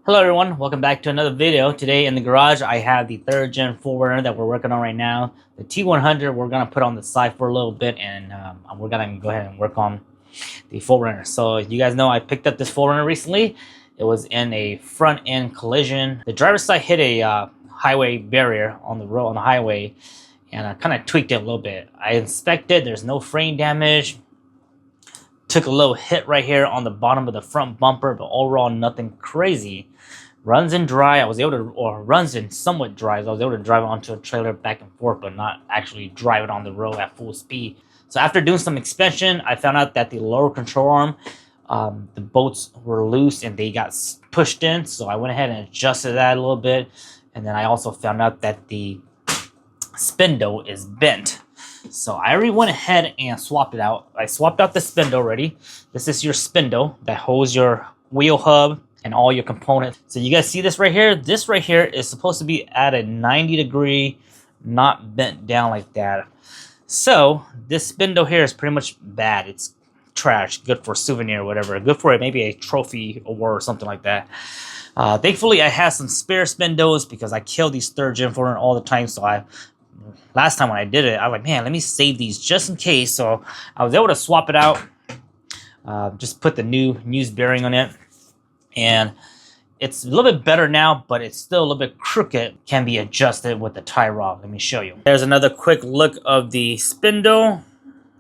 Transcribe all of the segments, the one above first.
Hello everyone, welcome back to another video. Today in the garage I have the 3rd gen 4RUNNER that we're working on right now. The T100 we're going to put on the side for a little bit, and we're going to go ahead and work on the 4RUNNER. So you guys know I picked up this 4RUNNER recently. It was in a front end collision. The driver's side hit a highway barrier on the road, on the highway, and I kind of tweaked it a little bit. I inspected, there's no frame damage. Took a little hit right here on the bottom of the front bumper, but overall nothing crazy. Runs in dry. I was able to, or runs in somewhat dry. So I was able to drive it onto a trailer back and forth, but not actually drive it on the road at full speed. So after doing some inspection, I found out that the lower control arm, the bolts were loose and they got pushed in. So I went ahead and adjusted that a little bit. And then I also found out that the spindle is bent. So I already went ahead and swapped it out. I swapped out the spindle already. This is your spindle that holds your wheel hub and all your components. So you guys see this right here? This right here is supposed to be at a 90-degree, not bent down like that. So this spindle here is pretty much bad. It's trash, good for a souvenir or whatever. Good for maybe a trophy award or something like that. Thankfully, I have some spare spindles because I kill these 3rd gen 4RUNNER all the time. So last time when I did it, I was like, man, let me save these just in case. So I was able to swap it out. Just put the new news bearing on it. And it's a little bit better now, but it's still a little bit crooked. Can be adjusted with the tie rod. Let me show you. There's another quick look of the spindle.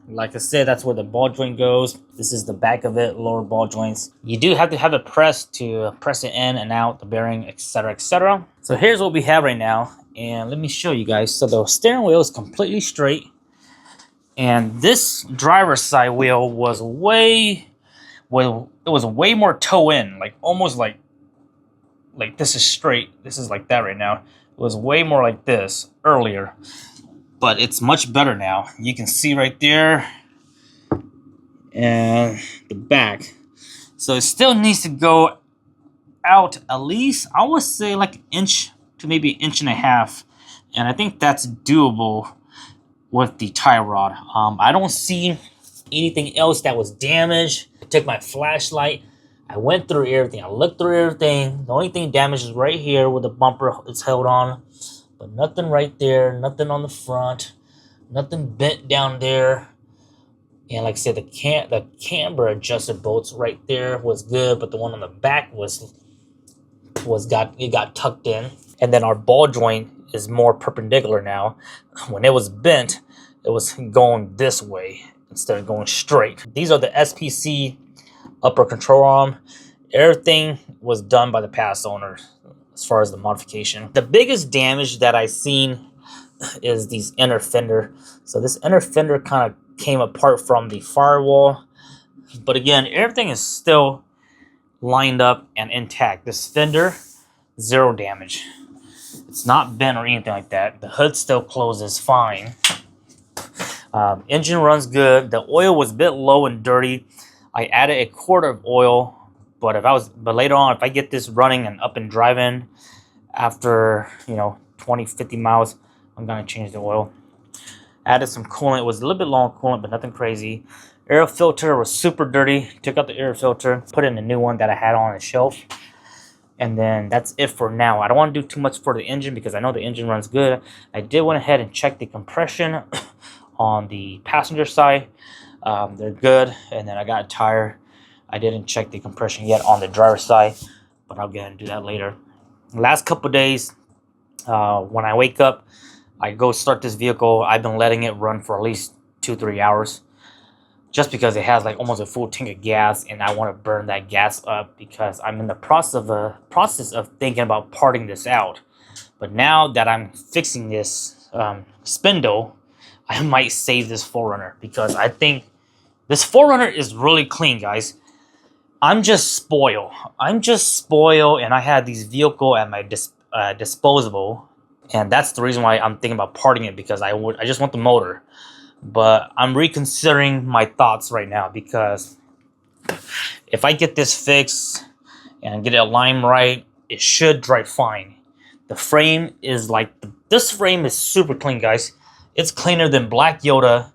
Like I said, that's where the ball joint goes. This is the back of it, lower ball joints. You do have to have it pressed to press it in and out, the bearing, etc., etc. So here's what we have right now. And let me show you guys. So the steering wheel is completely straight. And this driver's side wheel was way more toe in, like almost like this is straight. This is like that right now. It was way more like this earlier, but it's much better now. You can see right there and the back. So it still needs to go out at least, I would say, like an inch to maybe an inch and a half, and I think that's doable with the tie rod. I don't see anything else that was damaged. I took my flashlight, I went through everything, I looked through everything. The only thing damaged is right here where the bumper is held on, but nothing right there, nothing on the front, nothing bent down there. And like I said, the camber adjusted bolts right there was good, but the one on the back got tucked in. And then our ball joint is more perpendicular now. When it was bent, it was going this way instead of going straight. These are the SPC upper control arm. Everything was done by the past owner as far as the modification. The biggest damage that I've seen is these inner fender. So this inner fender kind of came apart from the firewall. But again, everything is still lined up and intact. This fender, zero damage. It's not bent or anything like that. The hood still closes fine. Engine runs good. The oil was a bit low and dirty. I added a quart of oil, but later on, if I get this running and up and driving after 20, 50 miles, I'm gonna change the oil. Added some coolant. It was a little bit long coolant, but nothing crazy. Air filter was super dirty. Took out the air filter, put in a new one that I had on the shelf. And then that's it for now. I don't want to do too much for the engine because I know the engine runs good. I did went ahead and check the compression on the passenger side. They're good. And then I got a tire. I didn't check the compression yet on the driver's side, but I'll go ahead and do that later. The last couple days, when I wake up, I go start this vehicle. I've been letting it run for at least 2-3 hours. Just because it has like almost a full tank of gas, and I want to burn that gas up because I'm in the process of thinking about parting this out. But now that I'm fixing this spindle, I might save this 4RUNNER because I think this 4RUNNER is really clean, guys. I'm just spoiled, and I had these vehicle at my disposable, and that's the reason why I'm thinking about parting it, because I just want the motor. But I'm reconsidering my thoughts right now, because if I get this fixed and get it aligned right, it should drive fine. The frame is like, this frame is super clean, guys. It's cleaner than Black Yoda.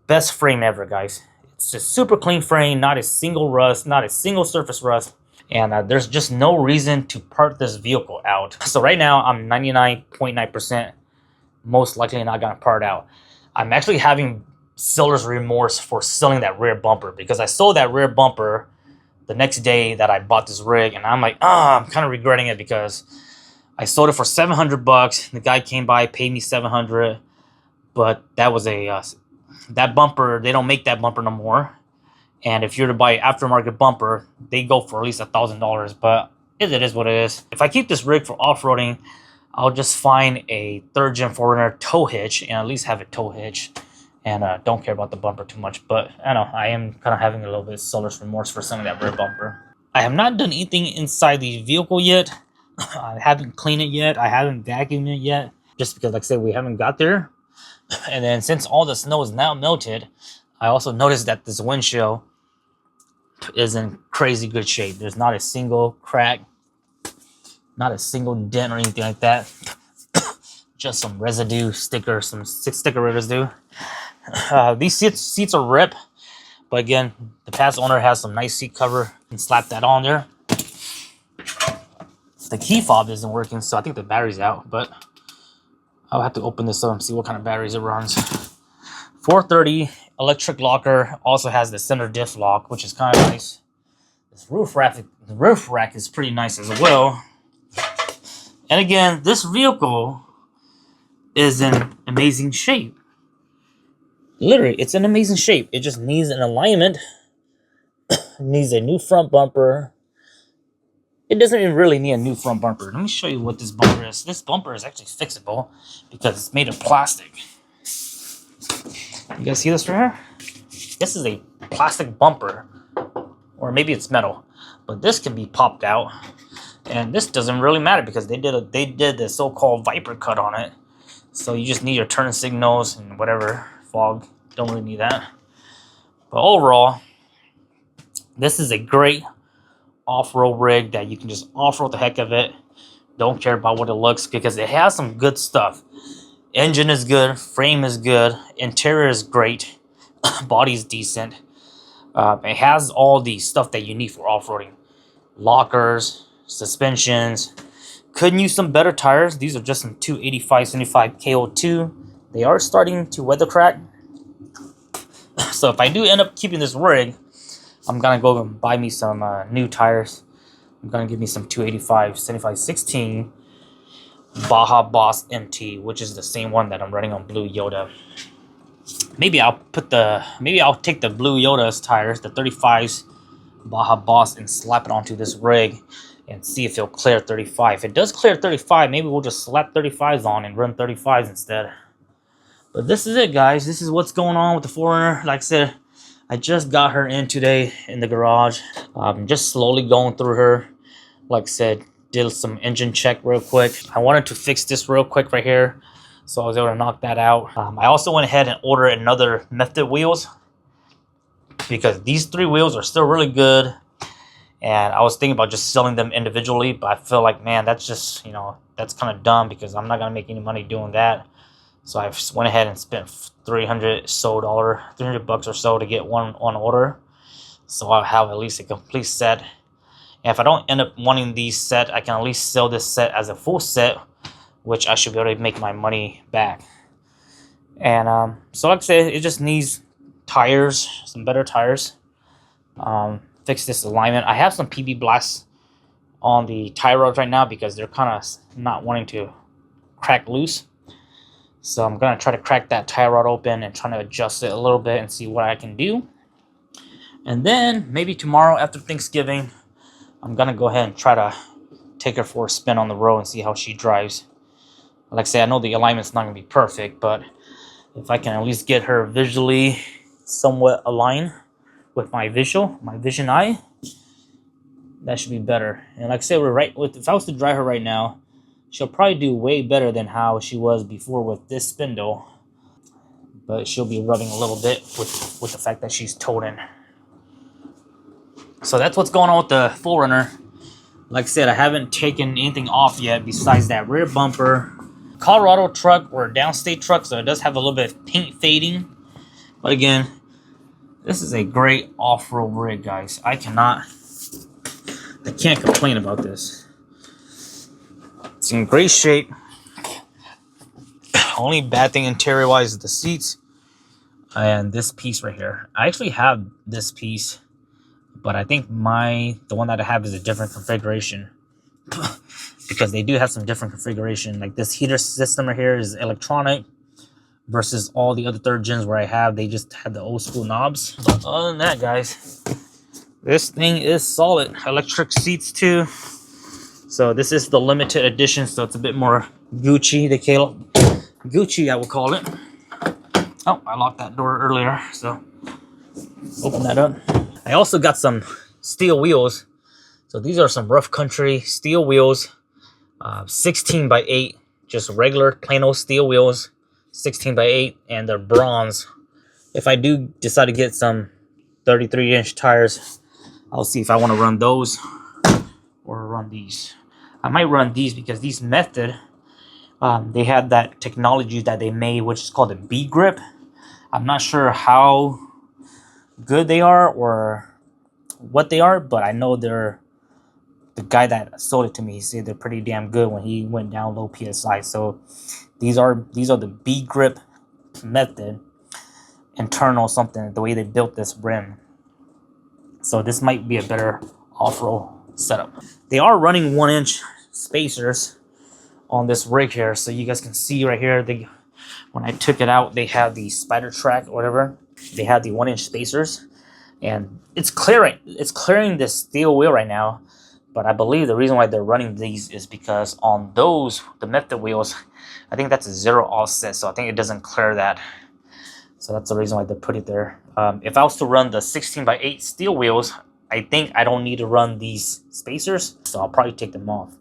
Best frame ever, guys. It's a super clean frame, not a single rust, not a single surface rust. And there's just no reason to part this vehicle out. So right now I'm 99.9% most likely not gonna part out. I'm actually having seller's remorse for selling that rear bumper, because I sold that rear bumper the next day that I bought this rig, and I'm like, I'm kind of regretting it because I sold it for $700. The guy came by, paid me $700, but that was a that bumper. They don't make that bumper no more. And if you're to buy an aftermarket bumper, they go for at least $1,000. But it is what it is. If I keep this rig for off-roading, I'll just find a 3rd gen 4Runner tow hitch and at least have a tow hitch. And don't care about the bumper too much. But I know I am kind of having a little bit of seller's remorse for selling that rear bumper. I have not done anything inside the vehicle yet. I haven't cleaned it yet. I haven't vacuumed it yet. Just because, like I said, we haven't got there. And then since all the snow is now melted, I also noticed that this windshield is in crazy good shape. There's not a single crack, not a single dent or anything like that. Just some residue sticker, some sticker residue. These seats are ripped, but again, the past owner has some nice seat cover and slap that on there. The key fob isn't working, so I think the battery's out, but I'll have to open this up and see what kind of batteries it runs. 430 electric locker, also has the center diff lock, which is kind of nice. This roof rack is pretty nice as well. And again, this vehicle is in amazing shape. Literally, it's in amazing shape. It just needs an alignment. It needs a new front bumper. It doesn't even really need a new front bumper. Let me show you what this bumper is. This bumper is actually fixable because it's made of plastic. You guys see this right here? This is a plastic bumper, or maybe it's metal, but this can be popped out, and this doesn't really matter because they did the so-called Viper cut on it. So you just need your turn signals and whatever fog. Don't really need that. But overall, this is a great off-road rig that you can just off-road the heck of it. Don't care about what it looks, because it has some good stuff. Engine is good, frame is good, interior is great, body's decent. It has all the stuff that you need for off-roading. Lockers, suspensions. Couldn't use some better tires. These are just some 285/75 KO2. They are starting to weather crack. So if I do end up keeping this rig, I'm gonna go and buy me some new tires. I'm gonna give me some 285/75/16 Baja Boss MT, which is the same one that I'm running on Blue Yoda. Maybe I'll take the Blue Yoda's tires, the 35s Baja Boss, and slap it onto this rig and see if it'll clear 35. If it does clear 35, maybe we'll just slap 35s on and run 35s instead. But this is it, guys. This is what's going on with the 4Runner. Like I said, I just got her in today in the garage. I'm just slowly going through her. Like I said, did some engine check real quick. I wanted to fix this real quick right here, so I was able to knock that out. I also went ahead and ordered another method wheels, because these 3 wheels are still really good. And I was thinking about just selling them individually, but I feel like, man, that's just, that's kind of dumb, because I'm not going to make any money doing that. So I went ahead and spent $300 bucks or so to get one on order. So I'll have at least a complete set. And if I don't end up wanting these set, I can at least sell this set as a full set, which I should be able to make my money back. And so like I said, it just needs tires, some better tires. Fix this alignment. I have some PB blasts on the tie rods right now because they're kind of not wanting to crack loose. So I'm going to try to crack that tie rod open and try to adjust it a little bit and see what I can do. And then maybe tomorrow after Thanksgiving, I'm going to go ahead and try to take her for a spin on the road and see how she drives. Like I say, I know the alignment's not going to be perfect, but if I can at least get her visually somewhat aligned with my vision eye, that should be better. And like I said, if I was to drive her right now, she'll probably do way better than how she was before with this spindle. But she'll be rubbing a little bit with the fact that she's towed in. So that's what's going on with the 4Runner. Like I said, I haven't taken anything off yet besides that rear bumper. Colorado truck or downstate truck, so it does have a little bit of paint fading. But again, this is a great off-road rig, guys. I cannot I can't complain about this. It's in great shape. Only bad thing interior wise is the seats and this piece right here. I actually have this piece, but I think the one that I have is a different configuration. Because they do have some different configuration. Like this heater system right here is electronic versus all the other third gens where I have, they just have the old school knobs. But other than that, guys, this thing is solid. Electric seats too. So this is the limited edition, so it's a bit more Gucci. Gucci, I will call it. Oh, I locked that door earlier, so open that up. I also got some steel wheels. So these are some rough country steel wheels, 16 by 8, just regular plain old steel wheels, 16 by 8, and they're bronze. If I do decide to get some 33-inch tires, I'll see if I want to run those or run these. I might run these because these Method, they had that technology that they made, which is called a B grip. I'm not sure how good they are or what they are, but I know the guy that sold it to me, he said they're pretty damn good when he went down low PSI. So these are the B grip Method internal something, the way they built this rim. So this might be a better off-road setup. They are running 1-inch spacers on this rig here, so you guys can see right here, when I took it out, they have the spider track or whatever. They have the 1-inch spacers, and it's clearing this steel wheel right now. But I believe the reason why they're running these is because on the Method wheels, I think that's a 0 offset, so I think it doesn't clear that. So that's the reason why they put it there. If I was to run the 16 by 8 steel wheels, I think I don't need to run these spacers, so I'll probably take them off.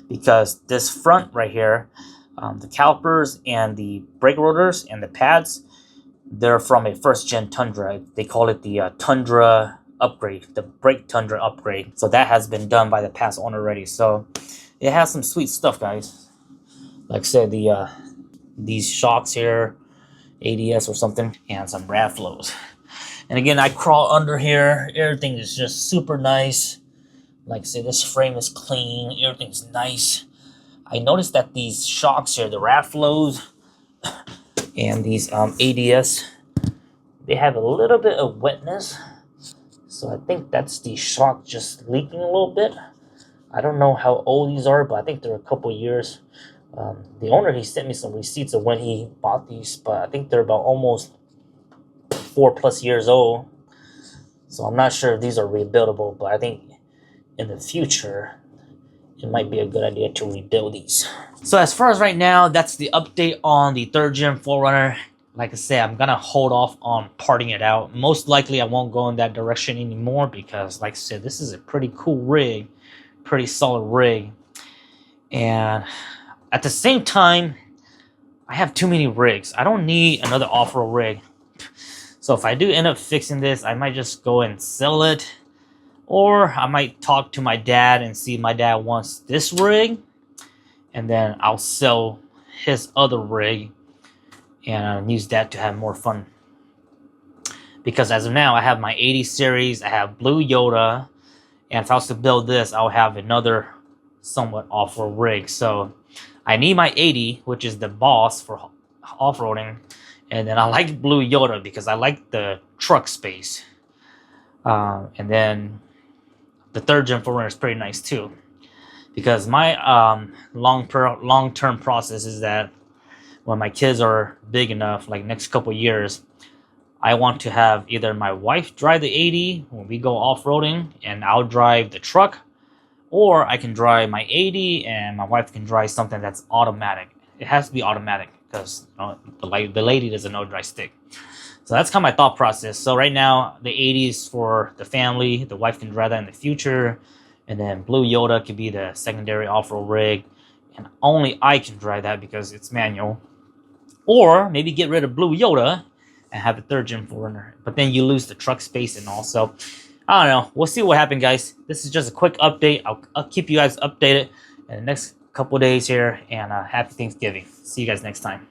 Because this front right here, the calipers and the brake rotors and the pads, they're from a first-gen Tundra. They call it the Tundra upgrade, the brake Tundra upgrade. So that has been done by the past owner already. So it has some sweet stuff, guys. Like I said, these shocks here, ADS or something, and some rad flows. And again, I crawl under here. Everything is just super nice. Like I said, this frame is clean. Everything's nice. I noticed that these shocks here, the rad flows and these ADS, they have a little bit of wetness. So I think that's the shock just leaking a little bit. I don't know how old these are, but I think they're a couple years. The owner, he sent me some receipts of when he bought these, but I think they're about almost 4+ years old. So I'm not sure if these are rebuildable, but I think in the future, it might be a good idea to rebuild these. So as far as right now, that's the update on the 3rd-gen 4Runner. Like I said, I'm gonna hold off on parting it out. Most likely I won't go in that direction anymore because, like I said, this is a pretty cool rig, pretty solid rig. And at the same time, I have too many rigs. I don't need another off-road rig. So if I do end up fixing this, I might just go and sell it. Or I might talk to my dad and see if my dad wants this rig. And then I'll sell his other rig and use that to have more fun. Because as of now, I have my 80 series, I have Blue Yoda, and if I was to build this, I'll have another somewhat off-road rig. So I need my 80, which is the boss for off-roading, and then I like Blue Yoda because I like the truck space. And then the 3rd-gen 4Runner is pretty nice too. Because my long-term process is that when my kids are big enough, like next couple years, I want to have either my wife drive the 80 when we go off-roading and I'll drive the truck, or I can drive my 80 and my wife can drive something that's automatic. It has to be automatic because the lady doesn't know dry stick. So that's kind of my thought process. So right now, the 80 is for the family. The wife can drive that in the future. And then Blue Yoda could be the secondary off-road rig. And only I can drive that because it's manual. Or maybe get rid of Blue Yoda and have a 3rd-gen 4Runner. But then you lose the truck space and all. So, I don't know. We'll see what happens, guys. This is just a quick update. I'll keep you guys updated in the next couple days here. And happy Thanksgiving. See you guys next time.